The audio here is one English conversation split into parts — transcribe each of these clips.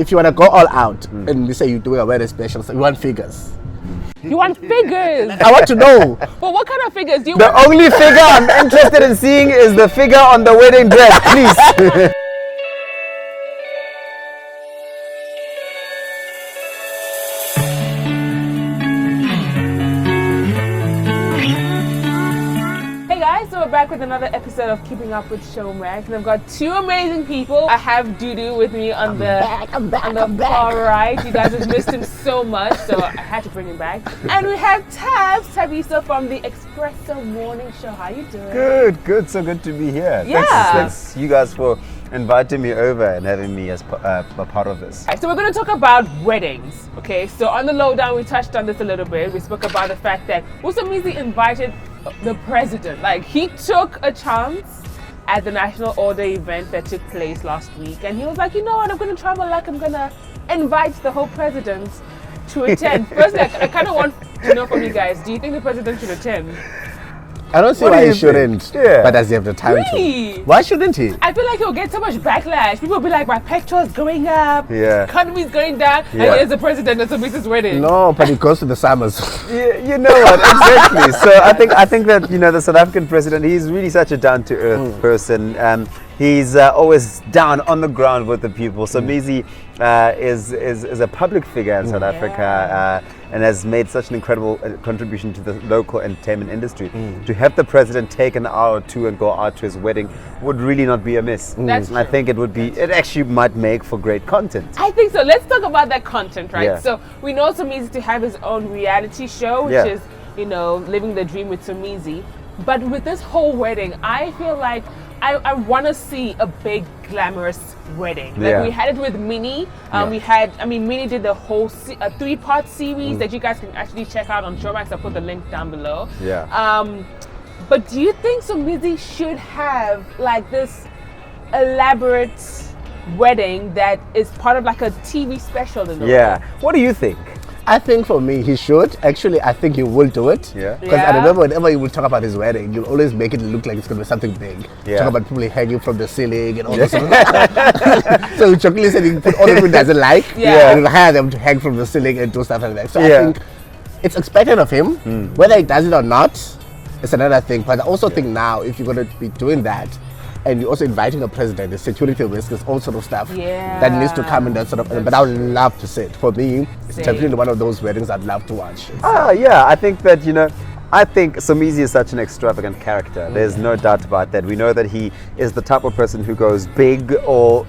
if you want to go all out and you say you're doing a wedding special, so you want figures. You want figures? I want to know. But what kind of figures do you The want? only figure I'm interested in seeing is the figure on the wedding dress, please. So we're back with another episode of Keeping Up with Showmax, and I've got two amazing people. I have Dudu with me on the far right. You guys have missed him so much, so I had to bring him back. And we have Tabisa from the Espresso Morning Show. How you doing? Good. So good to be here. Yeah. Thanks you guys for inviting me over and having me as a part of this. So we're going to talk about weddings. Okay, so on the lowdown we touched on this a little bit. We spoke about the fact that Somizi invited the president. Like, he took a chance at the National Order event that took place last week, and he was like, you know what, I'm going to travel, like I'm going to invite the whole president to attend. Firstly, I kind of want to know from you guys, do you think the president should attend? I don't see why he shouldn't. Yeah. But does he have the time Really? to? Why shouldn't he? I feel like he'll get so much backlash. People will be like, my petrol's going up, Yeah. economy's going down, Yeah. and here's the president at Somizi's wedding. No, but he goes to the summers. Yeah, you know what, exactly. So I think that, you know, the South African president, he's really such a down-to-earth person. He's always down on the ground with the people. So Somizi is a public figure in South Africa and has made such an incredible contribution to the local entertainment industry. To have the president take an hour or two and go out to his wedding would really not be amiss. That's I true. think it actually might make for great content. I think so. Let's talk about that content, right? Yeah. So we know Somizi to have his own reality show, which Yeah. is, you know, living the dream with Somizi. But with this whole wedding, I feel like I want to see a big glamorous wedding. Like Yeah. we had it with Minnie. Minnie did the whole 3-part series that you guys can actually check out on Showmax. I'll put the link down below. Yeah. But do you think Somizi should have like this elaborate wedding that is part of like a TV special in a way? Yeah. What do you think? I think for me, he should. Actually, I think he will do it. Yeah. Because I Yeah. remember whenever he would talk about his wedding, you'll always make it look like it's going to be something big. Yeah. Talk about people hanging from the ceiling and all this stuff. So Chokili said he put all the people he doesn't like. Yeah. And he'll hire them to hang from the ceiling and do stuff like that. So I Yeah. think it's expected of him. Whether he does it or not, it's another thing. But I also think now, if you're going to be doing that, and you're also inviting a president, the security risk is all sort of stuff that needs to come in that sort of. But I would love to see it. For me, it's Same. definitely one of those weddings I'd love to watch. Yeah, I think that, you know, I think Somizi is such an extravagant character. There's no doubt about that. We know that he is the type of person who goes big or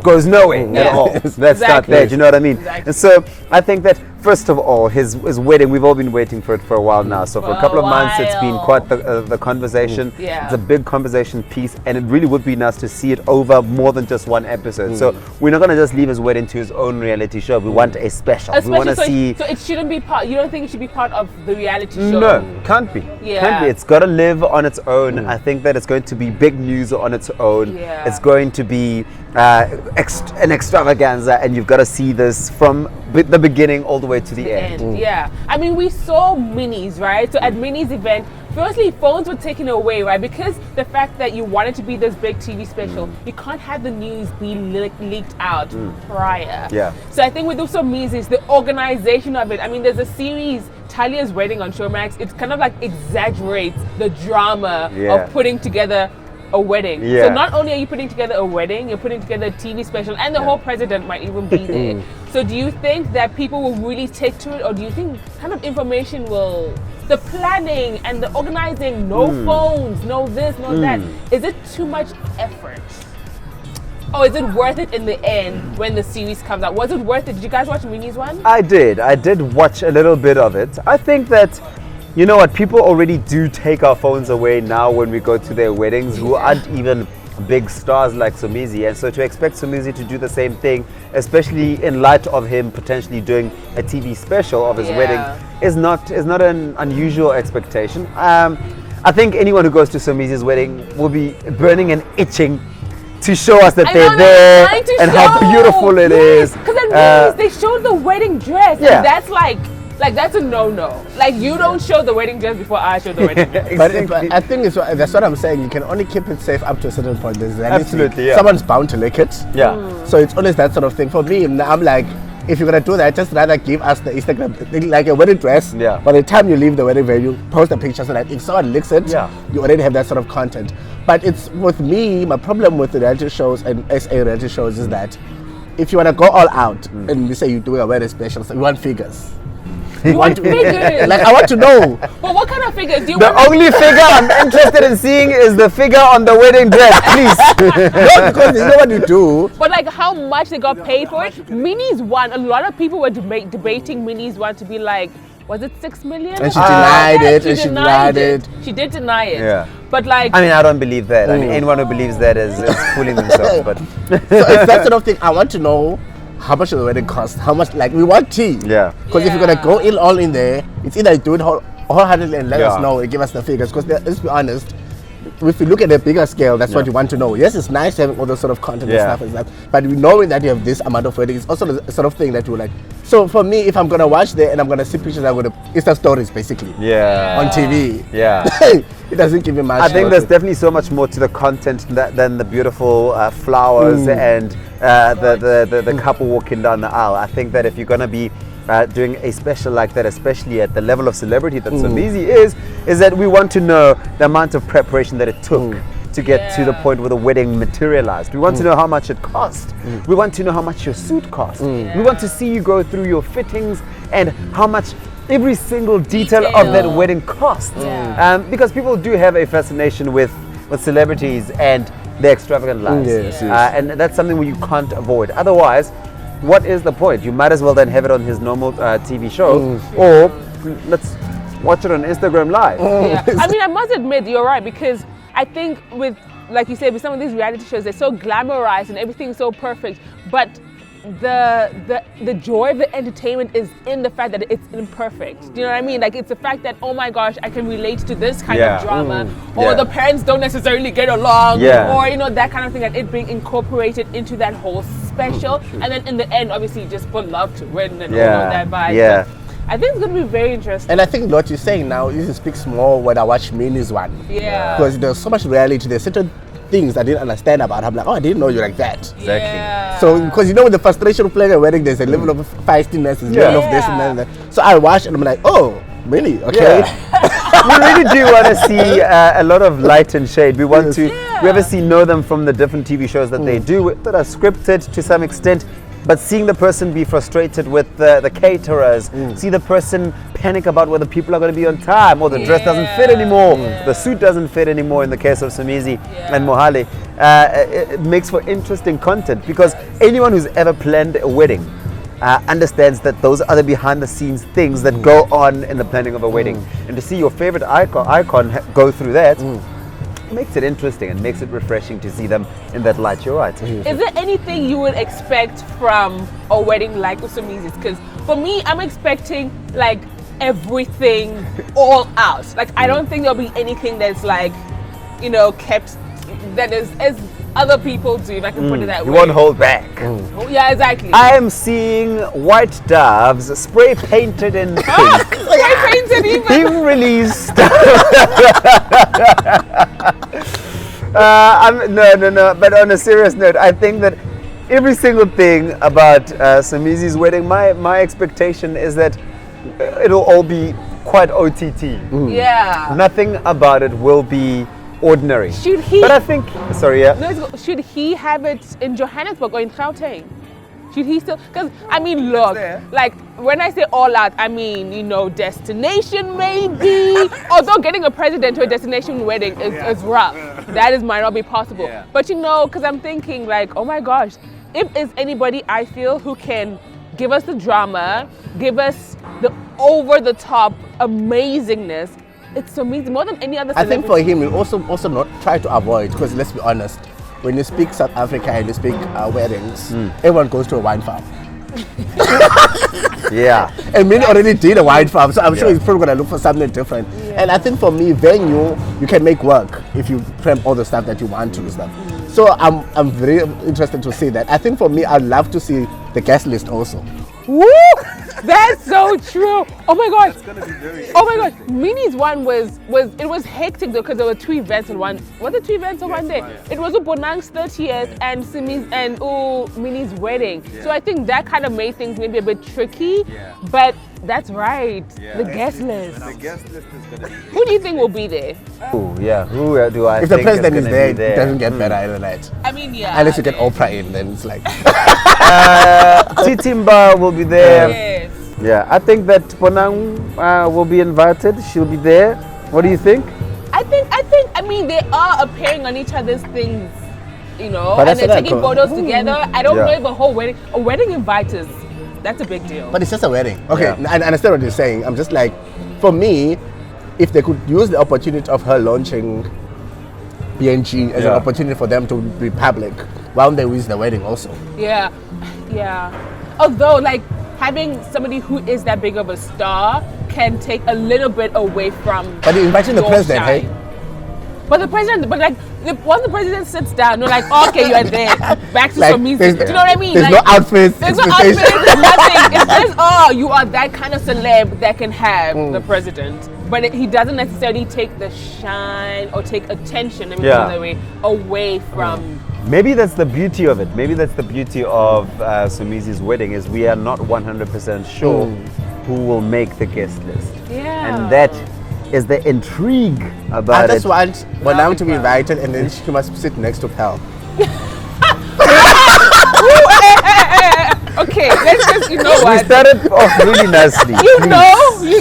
goes nowhere at all. Let's start Exactly. there, do you know what I mean? Exactly. And so I think that, first of all, his wedding, we've all been waiting for it for a while now. So for a couple of months, it's been while. quite the conversation. Yeah. It's a big conversation piece, and it really would be nice to see it over more than just one episode. So we're not going to just leave his wedding to his own reality show. We want a special. We want to see... So it shouldn't be part. You don't think it should be part of the reality show? No, can't be. Yeah. Can't be. It's got to live on its own. I think that it's going to be big news on its own. Yeah. It's going to be an extravaganza, and you've got to see this from the beginning all the way to the end. Yeah. I mean, we saw Minnie's, right? So at Minnie's event, firstly, phones were taken away, right? Because the fact that you wanted to be this big TV special, you can't have the news be leaked out prior. Yeah. So I think with Somizi's, the organization of it, I mean, there's a series, Talia's Wedding on Showmax. It kind of like exaggerates the drama of putting together a wedding. Yeah. So not only are you putting together a wedding, you're putting together a TV special, and the whole president might even be there. So do you think that people will really take to it, or do you think kind of information will, the planning and the organizing, no phones, no this, no that, is it too much effort? Or is it worth it in the end when the series comes out? Was it worth it? Did you guys watch Minnie's one? I did watch a little bit of it. I think that, you know what, people already do take our phones away now when we go to their weddings, who aren't even big stars like Somizi. And so to expect Somizi to do the same thing, especially in light of him potentially doing a TV special of his wedding, is not an unusual expectation. I think anyone who goes to Somizi's wedding will be burning and itching to show us that they're there and how beautiful it is. Because at Minnie's, they showed the wedding dress, and that's like Like, that's a no-no. Like, you don't show the wedding dress before I show the wedding dress. But I think that's what I'm saying. You can only keep it safe up to a certain point. Absolutely, yeah. Someone's bound to lick it. Yeah. So it's always that sort of thing. For me, I'm like, if you're gonna do that, just rather give us the Instagram thing, like a wedding dress. Yeah. By the time you leave the wedding venue, post a picture so that if someone licks it, you already have that sort of content. But it's with me, my problem with the reality shows and SA reality shows is that if you wanna go all out and you say you're doing a wedding special, so you want figures. You want figures? Like, I want to know. But what kind of figures do you The want? only figure I'm interested in seeing is the figure on the wedding dress, please. No, because you know what you do. But like how much they got paid for it? Minnie's one. A lot of people were debating Minnie's one to be like, was it 6 million? And she denied it. She denied it. She did deny it. Yeah. But like, I mean, I don't believe that. I mean, anyone who believes that is fooling themselves. But So it's that sort of thing. I want to know how much the wedding cost. How much, like, we want tea. yeah. Because if you're gonna go all in there, it's either you do it wholeheartedly and let us know and give us the figures. Because let's be honest, if you look at a bigger scale, that's what you want to know. Yes, it's nice having all those sort of content and stuff, but knowing that you have this amount of weddings is also the sort of thing that you like. So for me, if I'm gonna watch there and I'm gonna see pictures, I'm gonna Insta stories basically Yeah. on TV. Yeah. It doesn't give me much. I think there's definitely so much more to the content than the beautiful flowers and the couple walking down the aisle. I think that if you're gonna be doing a special like that, especially at the level of celebrity that Somizi is that we want to know the amount of preparation that it took to get to the point where the wedding materialized. We want to know how much it cost. We want to know how much your suit cost. We want to see you go through your fittings and how much every single detail of that wedding cost. Because people do have a fascination with celebrities and their extravagant lives. And that's something you can't avoid. Otherwise, what is the point? You might as well then have it on his normal TV show, or let's watch it on Instagram Live. I mean, I must admit, you're right, because I think with, like you said, with some of these reality shows, they're so glamorized and everything's so perfect, but the joy of the entertainment is in the fact that it's imperfect. Do you know what I mean? Like, it's the fact that, oh my gosh, I can relate to this kind of drama, or the parents don't necessarily get along, or you know, that kind of thing, that it being incorporated into that whole special, and then in the end, obviously, just for love to win and all of that vibe. But I think it's going to be very interesting. And I think what you're saying now, it speaks more when I watch Minnie's one. Because there's so much reality. There's certain things I didn't understand about. I'm like, oh, I didn't know you like that. Exactly. So, because you know, with the frustration of playing a wedding, there's a level of feistiness, there's a level of this and that. So I watched and I'm like, oh, Minnie, okay. We really do want to see a lot of light and shade. We want to, we obviously know them from the different TV shows that they do, that are scripted to some extent. But seeing the person be frustrated with the caterers, see the person panic about whether people are going to be on time, or the dress doesn't fit anymore, the suit doesn't fit anymore in the case of Somizi and Mohale, it makes for interesting content, because anyone who's ever planned a wedding understands that those are the behind the scenes things that go on in the planning of a wedding. And to see your favorite icon go through that, makes it interesting and makes it refreshing to see them in that light. You're right. Is there anything you would expect from a wedding like Somizi's? Because for me, I'm expecting like everything all out. Like, I don't think there'll be anything that's like, you know, kept, that is as other people do, if I can put it that way. You won't hold back. Oh, yeah, exactly. I am seeing white doves spray painted in pink. Spray painted even. Being released. No. But on a serious note, I think that every single thing about Somizi's wedding, my expectation is that it'll all be quite OTT. Yeah. Nothing about it will be ordinary. Should he? But I think, sorry, No, should he have it in Johannesburg or in Gauteng? Should he still? Because I mean, look, like when I say all out, I mean, you know, destination maybe. Although getting a president to a destination wedding is rough. That might not be possible. But you know, because I'm thinking like, oh my gosh, if there's anybody I feel who can give us the drama, give us the over the top amazingness, it's Somizi more than any other celebrity. I think for him, we also not try to avoid, because let's be honest, when you speak South Africa and you speak weddings, everyone goes to a wine farm. And Minnie already did a wine farm, so I'm sure he's probably going to look for something different. And I think for me, venue, you can make work if you cram all the stuff that you want to and stuff. So I'm very interested to see that. I think for me, I'd love to see the guest list also. Woo! That's so true. Oh my god. It's gonna be very. Oh my god. Minnie's one was it was hectic though because there were 2 events on one. Was it 2 events on one day? It was Bonang's 30th and Simi's and Minnie's wedding. So I think that kind of made things maybe a bit tricky. But that's right. The guest list. The guest list is gonna be. Who do you think will be there? Who do I If think the president is gonna there, be it doesn't get better either night. I mean, yeah. Unless you get Oprah in, then it's like. Titimba will be there. Yes. Yeah, I think that Bonang will be invited. She'll be there. What do you think? I mean, they are appearing on each other's things, you know, But and that's they're what I taking call- photos together. I don't Yeah. know if a wedding inviters, that's a big deal. But it's just a wedding. Okay, Yeah. I understand what you're saying. I'm just like, for me, if they could use the opportunity of her launching BNG as an opportunity for them to be public, why don't they use the wedding also? Yeah. Although, like, having somebody who is that big of a star can take a little bit away from. But you're inviting the your president, shine. hey? But once the president sits down, they're like, okay, you're there. Back to some music. there's- Do you know what I mean? There's Like, no outfits. There's no expectation. outfits, there's nothing. It's just, oh, you are that kind of celeb that can have the president. But he doesn't necessarily take the shine or take attention, let me put it that way, away from. Maybe that's the beauty of it. Maybe that's the beauty of Somizi's wedding is we are not 100% sure who will make the guest list. Yeah. And that is the intrigue I about just it. want Bonang to be invited and then she must sit next to Pell. Okay, let's just, you know We what? started off really nicely. You know,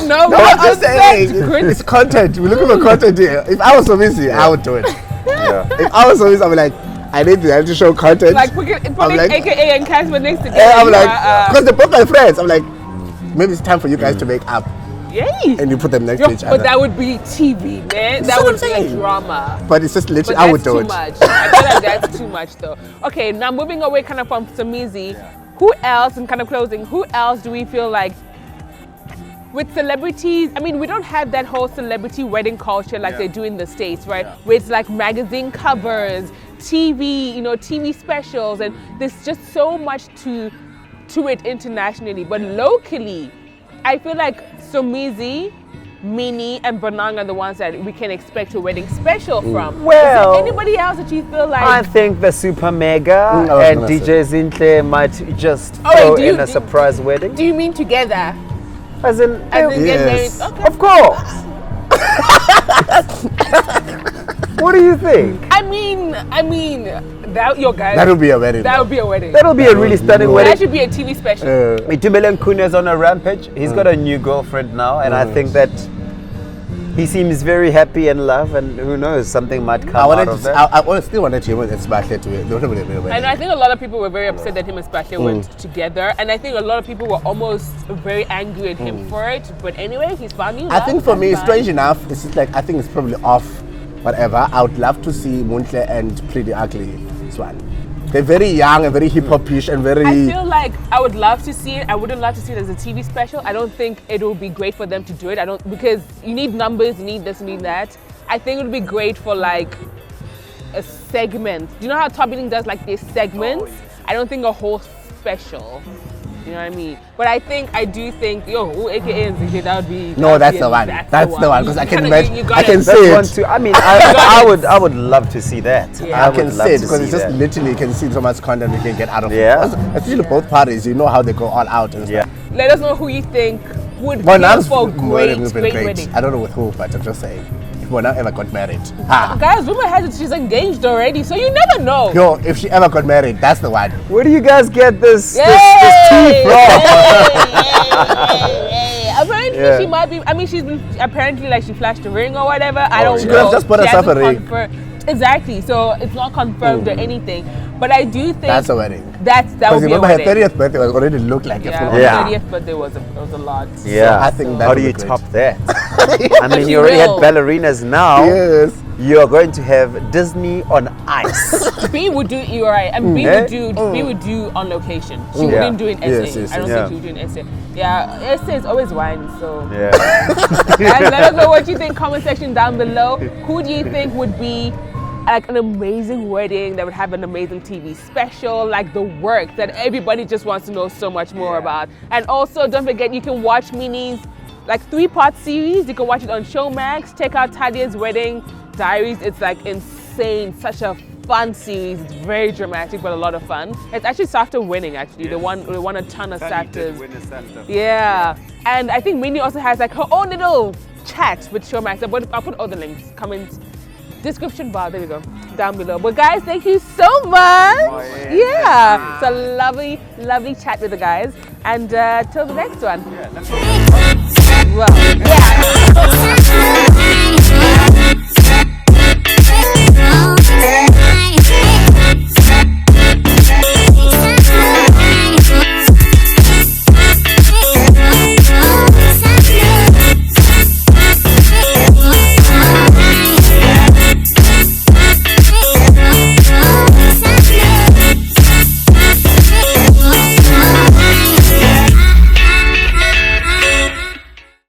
No, we're I'm just upset. saying, it's content. We're looking for content here. If I was Somizi, I would do it. Yeah. If I was Somizi, I'd be like, I need to show content. Like putting like- AKA and Casper next together. And I'm you like, are, because they're both my friends. I'm like, maybe it's time for you guys to make up. yay. And you put them next Yo, to each but other. that would be TV, man. That's That what would I'm be a saying. drama. But it's just But literally, that's I would do too it. much. I feel like that's too much, though. Okay, now moving away kind of from Somizi, who else, and kind of closing, who else do we feel like with celebrities? I mean, we don't have that whole celebrity wedding culture like they do in the States, right? Where it's like magazine covers, TV, you know, TV specials, and there's just so much to it internationally. But locally, I feel like Somizi, Minnie, and Bonang are the ones that we can expect a wedding special from. Well, is there anybody else that you feel like? I think the Super Mega I was and gonna DJ Zinhle might just Oh, wait, throw do you- in a surprise wedding. Do you mean together? As in, As in get Yes. married? Okay. of course. What do you think? I mean, that your guys. That would be a wedding. That would be a wedding. That'll be a really stunning That wedding. should be a TV special. Itumeleng Kune's on a rampage. He's got a new girlfriend now, and I think that he seems very happy in love, and who knows, something might come out of that. I still wanted him and Smasher to it. And I think a lot of people were very upset that him and Spasha went together. And I think a lot of people were almost very angry at him for it. But anyway, he's found new I love, think for that's me, fine. strange enough, it's just like, I think it's probably off, whatever. I would love to see Zinhle and Pretty Ugly Swan. They're very young and very hip-hop-ish and very... I feel like I would love to see it. I wouldn't love to see it as a TV special. I don't think it would be great for them to do it. Because you need numbers, you need this, you need that. I think it would be great for like a segment. You know how Top Billing does like these segments? I don't think a whole special. You know what I mean? But I do think, AKA and Zinhle, that would be... No, that's the one. That's the one. Because I can imagine, I can That's see one it. too. I mean, I would love to see that. Yeah. I can would love see it to because see it's just that. literally, you can see so much content we can get out of Yeah. it. Especially both parties, you know how they go all out and Yeah. stuff. Let us know who you think would be Bonang's for wedding great has been wedding. I don't know with who, but I'm just saying. If Bonang ever got married. Ha. Guys, rumor has it she's engaged already, so you never know. Yo, if she ever got married, that's the one. Where do you guys get this tea Yay! from? Apparently Yeah. she might be. I mean, she's been apparently like she flashed a ring or whatever. I don't She know. could have just put She herself a hasn't ring. confirmed- Exactly. So it's not confirmed or anything. But I do think That's a wedding. that Because would be a remember her wedding. 30th birthday was already looked like a Yeah, full her Yeah. 30th birthday was a lot. Yeah. I think that How would do be you great. top that? I mean, You you already had will. ballerinas now. Yes. You're going to have Disney on ice. B would do, you're right, and B would do on location. She Yeah. wouldn't do an essay. Yes, yes, I don't yes. think she would do an essay. Yeah, essay is always wine, so. Yeah. And let us know what you think, comment section down below. Who do you think would be like an amazing wedding that would have an amazing TV special, like the work that everybody just wants to know so much more about. And also, don't forget, you can watch Minnie's like 3-part series. You can watch it on Showmax. Check out Talia's Wedding Diaries. It's like insane, such a fun series. It's very dramatic but a lot of fun. It's actually SAFTA winning actually. Yes. They won a ton of SAFTAs. Yeah. And I think Minnie also has like her own little chat with Showmax. I'll put all the links, comments, description bar, there we go, down below. But guys, thank you so much. Oh, yeah. It's a lovely chat with the guys. And till the next one. Yeah, well, yeah.